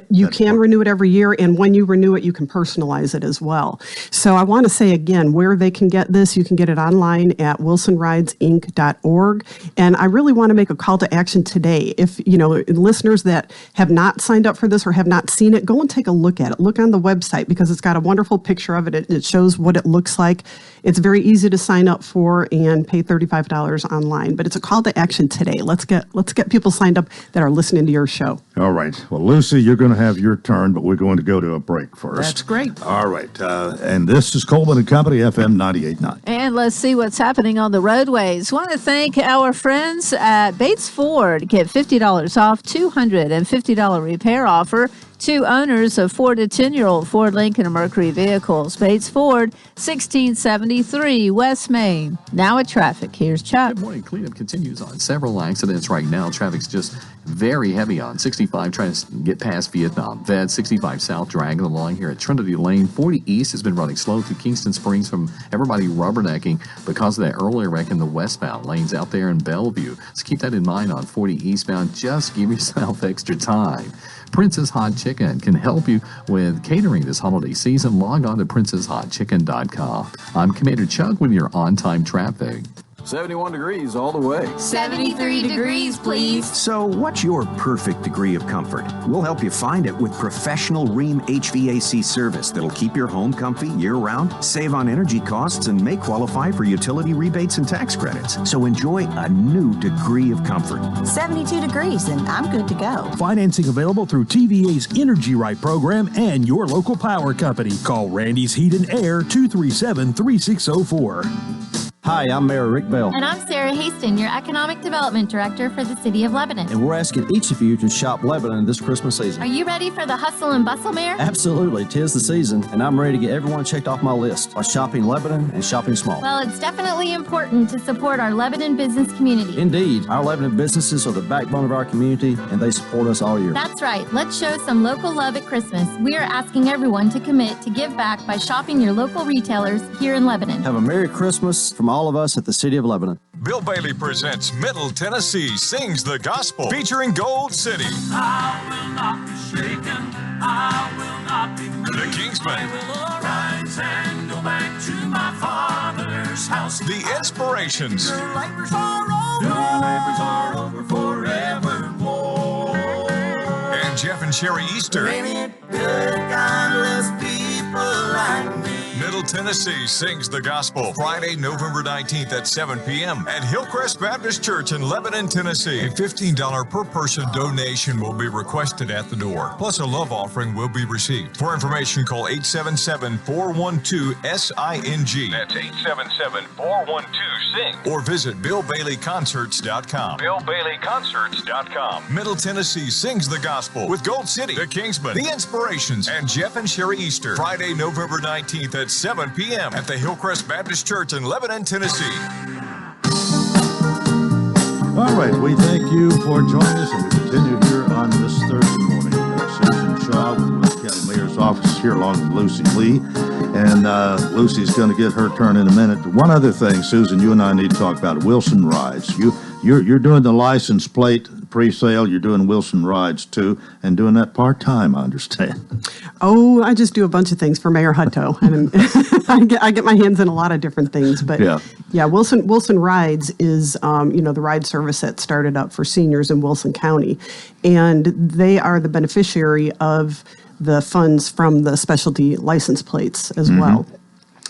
You can renew it every year, and when you renew it, you can personalize it as well. So I want to say again, where they can get this, you can get it online at wilsonridesinc.org. And I really want to make a call to action today. If, listeners that have not signed up for this or have not seen it, go and take a look at it. Look on the website because it's got a wonderful picture of it. It shows what it looks like. It's very easy to sign up for and pay $35 online. But it's a call to action today. Let's get people signed up that are listening to your show. All right. Well, Lucy, you're going to have your turn, but we're going to go to a break first. That's great. All right. And this is Coleman and Company, FM 98.9. And let's see what's happening on the roadways. Want to thank our friends at Bates Ford. Get $50 off, $250 repair offer to owners of 4 to 10-year-old Ford, Lincoln, and Mercury vehicles. Bates Ford, 1673 West Main. Now at traffic. Here's Chuck. Good morning. Cleanup continues on several accidents right now. Traffic's just very heavy on 65 trying to get past Vietnam Vet. 65 South dragging along here at Trinity Lane. 40 East has been running slow through Kingston Springs from everybody rubbernecking because of that earlier wreck in the westbound lanes out there in Bellevue. So keep that in mind on 40 eastbound. Just give yourself extra time. Princess Hot Chicken can help you with catering this holiday season. Log on to princesshotchicken.com. I'm Commander Chuck with your on-time traffic. 71 degrees all the way. 73 degrees, please. So what's your perfect degree of comfort? We'll help you find it with professional Rheem HVAC service that'll keep your home comfy year-round, save on energy costs, and may qualify for utility rebates and tax credits. So enjoy a new degree of comfort. 72 degrees, and I'm good to go. Financing available through TVA's Energy Right program and your local power company. Call Randy's Heat and Air 237-3604. Hi, I'm Mayor Rick Bell. And I'm Sarah Haston, your Economic Development Director for the City of Lebanon. And we're asking each of you to shop Lebanon this Christmas season. Are you ready for the hustle and bustle, Mayor? Absolutely. 'Tis the season, and I'm ready to get everyone checked off my list by shopping Lebanon and shopping small. Well, it's definitely important to support our Lebanon business community. Indeed. Our Lebanon businesses are the backbone of our community, and they support us all year. That's right. Let's show some local love at Christmas. We are asking everyone to commit to give back by shopping your local retailers here in Lebanon. Have a Merry Christmas from all of us at the City of Lebanon. Bill Bailey presents Middle Tennessee Sings the Gospel, featuring Gold City. I will not be shaken. I will not be moved. The Kingsmen. I will arise and go back to my father's house. The Inspirations. Your labors are over. Your labors are over forevermore. And and Sherry Easter. Ain't it good God loves people like me? Middle Tennessee Sings the Gospel, Friday, November 19th at 7 p.m. at Hillcrest Baptist Church in Lebanon, Tennessee. A $15 per person donation will be requested at the door, plus a love offering will be received. For information, call 877-412-SING. That's 877-412-SING. Or visit BillBaileyConcerts.com. BillBaileyConcerts.com. Middle Tennessee Sings the Gospel with Gold City, The Kingsmen, The Inspirations, and Jeff and Sherry Easter. Friday, November 19th at 7 p.m. at the Hillcrest Baptist Church in Lebanon, Tennessee. All right, we thank you for joining us, and we continue here on this Thursday morning. Susan Shaw with Will County Mayor's office here along with Lucy Lee. And Lucy's going to get her turn in a minute. One other thing, Susan, you and I need to talk about Wilson Rides. You're doing the license plate pre-sale. You're doing Wilson Rides too, and doing that part-time, I understand. Oh, I just do a bunch of things for Mayor Hutto, and I get my hands in a lot of different things. But yeah, Wilson Rides is the ride service that started up for seniors in Wilson County, and they are the beneficiary of the funds from the specialty license plates as well.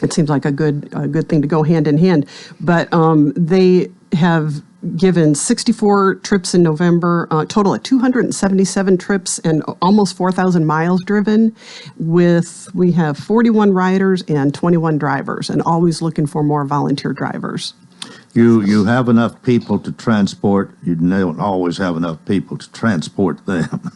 It seems like a good thing to go hand in hand. But they have given 64 trips in November, a total of 277 trips and almost 4,000 miles driven. We have 41 riders and 21 drivers, and always looking for more volunteer drivers. You have enough people to transport. You don't always have enough people to transport them.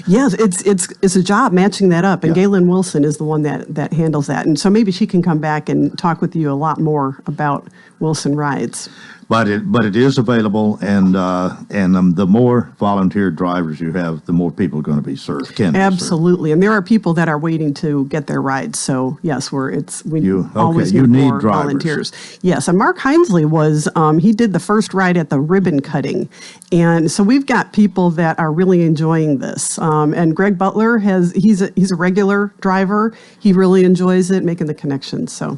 Yes, it's a job matching that up, and Galen Wilson is the one that handles that. And so maybe she can come back and talk with you a lot more about Wilson Rides. But it is available, and the more volunteer drivers you have, the more people are going to be served. Absolutely, and there are people that are waiting to get their rides. So yes, we always need more drivers. Volunteers. Yes, and Mark Hinesley he did the first ride at the ribbon cutting, and so we've got people that are really enjoying this. And Greg Butler he's a regular driver. He really enjoys it, making the connections. So.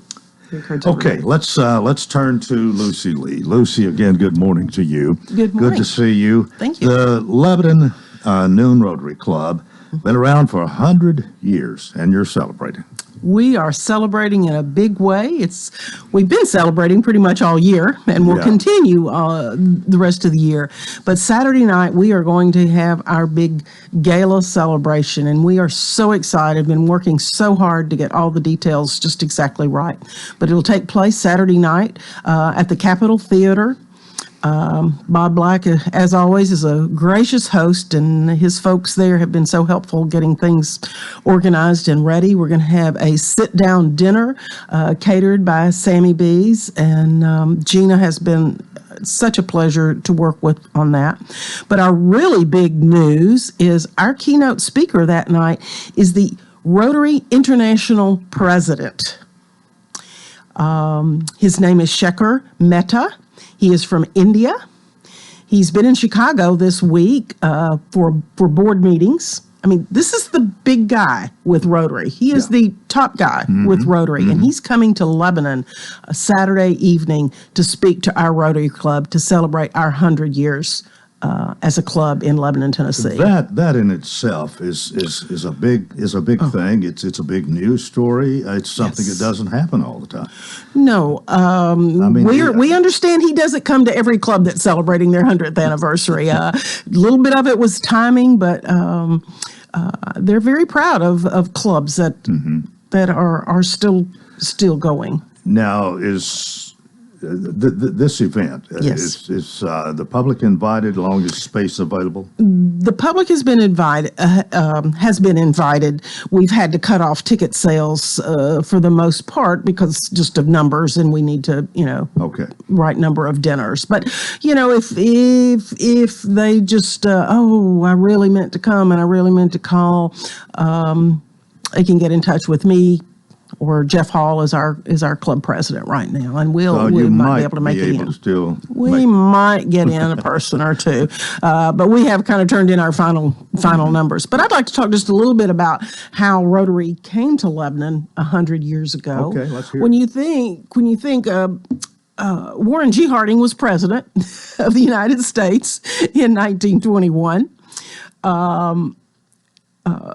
Okay, let's turn to Lucy Lee. Lucy, again, good morning to you. Good morning. Good to see you. Thank you. The Lebanon Noon Rotary Club, been around for 100 years, and you're celebrating. We are celebrating in a big way. We've been celebrating pretty much all year, and we'll continue the rest of the year. But Saturday night, we are going to have our big gala celebration, and we are so excited. Been working so hard to get all the details just exactly right. But it'll take place Saturday night at the Capitol Theater. Bob Black, as always, is a gracious host, and his folks there have been so helpful getting things organized and ready. We're going to have a sit-down dinner catered by Sammy Bees, and Gina has been such a pleasure to work with on that. But our really big news is our keynote speaker that night is the Rotary International President. His name is Shekhar Mehta. He is from India. He's been in Chicago this week for board meetings. I mean, this is the big guy with Rotary. He is the top guy with Rotary, and he's coming to Lebanon Saturday evening to speak to our Rotary Club to celebrate our 100 years as a club in Lebanon, Tennessee. That in itself is a big thing. It's a big news story. It's something that doesn't happen all the time. No, we understand he doesn't come to every club that's celebrating their 100th anniversary. A little bit of it was timing, but they're very proud of clubs that are still going. Now is. This event, is the public invited along with space available? The public has been invited. We've had to cut off ticket sales for the most part because just of numbers, and we need to, right number of dinners. But, if they just, I really meant to come and I really meant to call, they can get in touch with me. Or Jeff Hall is our club president right now, and we might be able to make it in. We might get in a person or two, but we have kind of turned in our final numbers. But I'd like to talk just a little bit about how Rotary came to Lebanon 100 years ago. Okay, let's hear. When you think Warren G. Harding was president of the United States in 1921.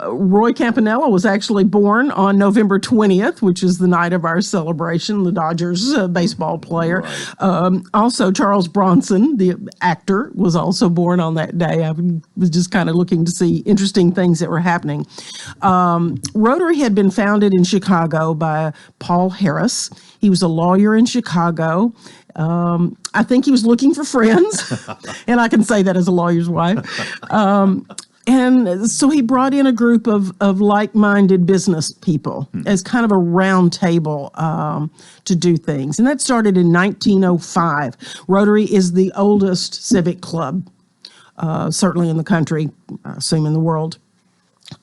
Roy Campanella was actually born on November 20th, which is the night of our celebration, the Dodgers baseball player. Also, Charles Bronson, the actor, was also born on that day. I was just kind of looking to see interesting things that were happening. Rotary had been founded in Chicago by Paul Harris. He was a lawyer in Chicago. I think he was looking for friends, and I can say that as a lawyer's wife. And so he brought in a group of like-minded business people as kind of a round table to do things. And that started in 1905. Rotary is the oldest civic club, certainly in the country, I assume in the world.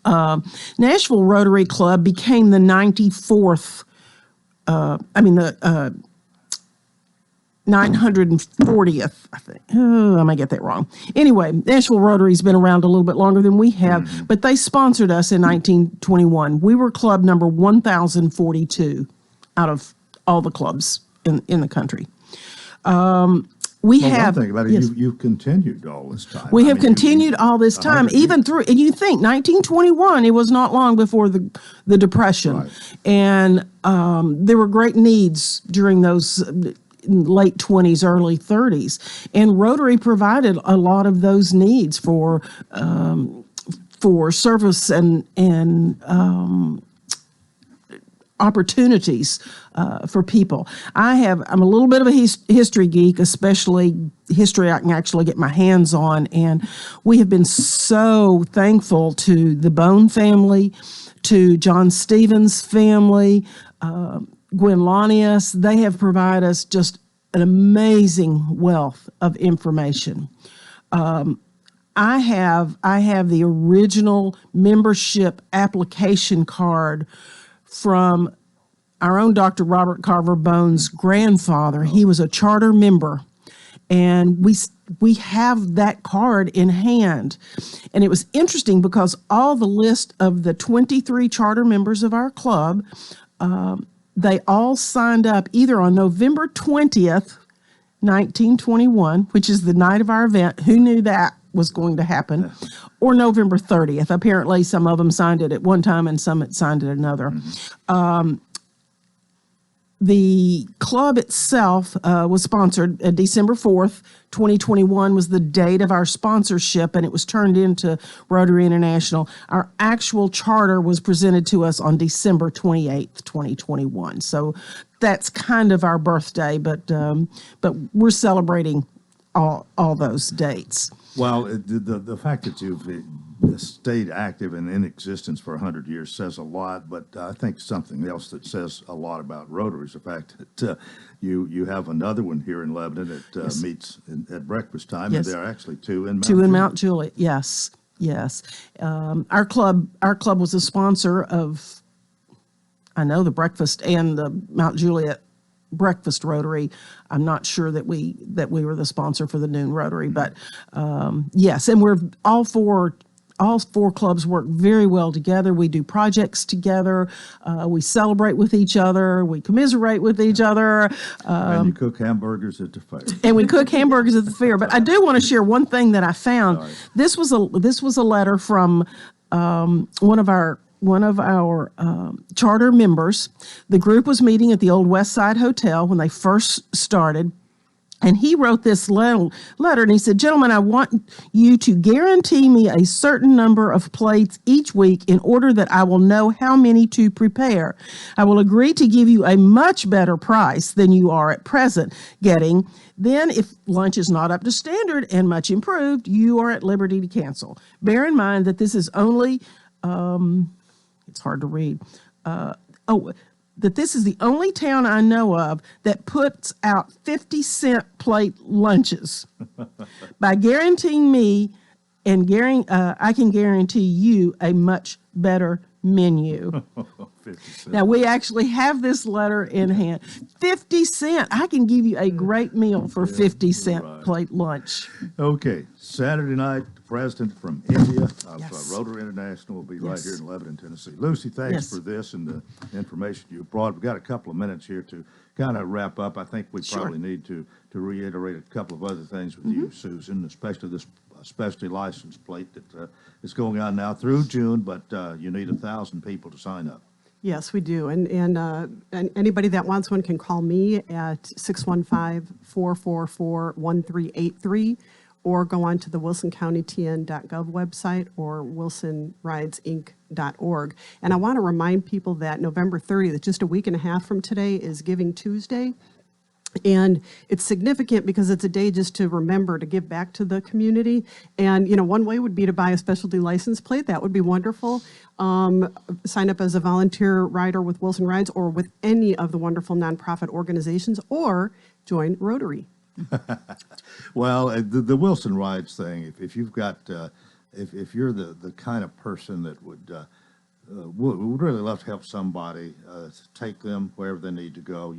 Nashville Rotary Club became the 94th, 940th, I think. Oh, I might get that wrong. Anyway, Nashville Rotary's been around a little bit longer than we have, but they sponsored us in 1921. We were club number 1,042 out of all the clubs in the country. One thing about it, you've continued all this time. We have continued all this time, even through, and you think 1921, it was not long before the Depression. Right. And there were great needs during those late 20s, early 30s. And Rotary provided a lot of those needs for service and opportunities for people. I'm a little bit of a history geek, especially history I can actually get my hands on. And we have been so thankful to the Bone family, to John Stevens' family, Gwen Lanius. They have provided us just an amazing wealth of information. I have the original membership application card from our own Dr. Robert Carver Bone's grandfather. He was a charter member, and we have that card in hand. And it was interesting because all the list of the 23 charter members of our club, they all signed up either on November 20th, 1921, which is the night of our event. Who knew that was going to happen? Or November 30th. Apparently, some of them signed it at one time and some had signed it another. The club itself was sponsored December 4th, 2021 was the date of our sponsorship, and it was turned into Rotary International. Our actual charter was presented to us on December 28th, 2021. So that's kind of our birthday, but we're celebrating all those dates. Well, the fact that you've stayed active and in existence for 100 years says a lot, but I think something else that says a lot about Rotary is the fact that you have another one here in Lebanon that meets at breakfast time, and there are actually two in Mount Juliet. Yes. Our club was a sponsor of, I know, the breakfast and the Mount Juliet breakfast Rotary. I'm not sure that we were the sponsor for the noon Rotary, but yes, and we're all four clubs work very well together. We do projects together. We celebrate with each other. We commiserate with each other. And you cook hamburgers at the fair. And we cook hamburgers at the fair. But I do want to share one thing that I found. Right. This was a letter from one of our charter members. The group was meeting at the old West Side Hotel when they first started. And he wrote this letter, and he said, "Gentlemen, I want you to guarantee me a certain number of plates each week in order that I will know how many to prepare. I will agree to give you a much better price than you are at present getting. Then, if lunch is not up to standard and much improved, you are at liberty to cancel. Bear in mind that this is only, it's hard to read, that this is the only town I know of that puts out 50-cent plate lunches. By guaranteeing me, I can guarantee you a much better menu." Now, we actually have this letter in hand. 50 cents. I can give you a great meal for 50-cent plate lunch. Okay. Saturday night, the president from India of Rotary International will be right here in Lebanon, Tennessee. Lucy, thanks for this and the information you brought. We've got a couple of minutes here to kind of wrap up. I think we probably need to reiterate a couple of other things with you, Susan, especially this specialty license plate that is going on now through June, but you need 1,000 people to sign up. Yes, we do. And anybody that wants one can call me at 615-444-1383 or go on to the wilsoncountytn.gov website or wilsonridesinc.org. And I want to remind people that November 30th, just a week and a half from today, is Giving Tuesday. And it's significant because it's a day just to remember to give back to the community. And, one way would be to buy a specialty license plate. That would be wonderful. Sign up as a volunteer rider with Wilson Rides or with any of the wonderful nonprofit organizations, or join Rotary. Well, the Wilson Rides thing, if you've got, if you're the kind of person that would really love to help somebody, take them wherever they need to go,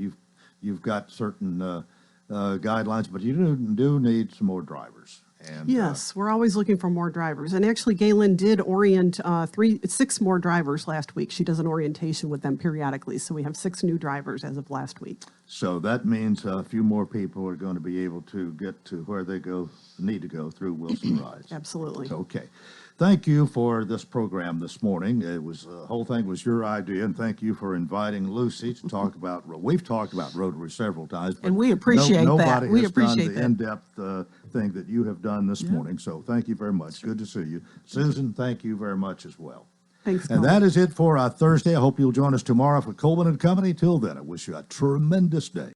you've got certain guidelines, but you do need some more drivers. And, yes, we're always looking for more drivers. And actually, Galen did orient 6 more drivers last week. She does an orientation with them periodically. So we have 6 new drivers as of last week. So that means a few more people are going to be able to get to where they need to go through Wilson Rides. Absolutely. Okay. Thank you for this program this morning. It was the whole thing was your idea, and thank you for inviting Lucy to talk about. We've talked about Rotary several times, but and we appreciate that. Nobody We has appreciate done the that. in-depth thing that you have done this morning. So thank you very much. Good to see you, Susan. Thank you very much as well. Thanks. And that is it for our Thursday. I hope you'll join us tomorrow for Coleman and Company. Till then, I wish you a tremendous day.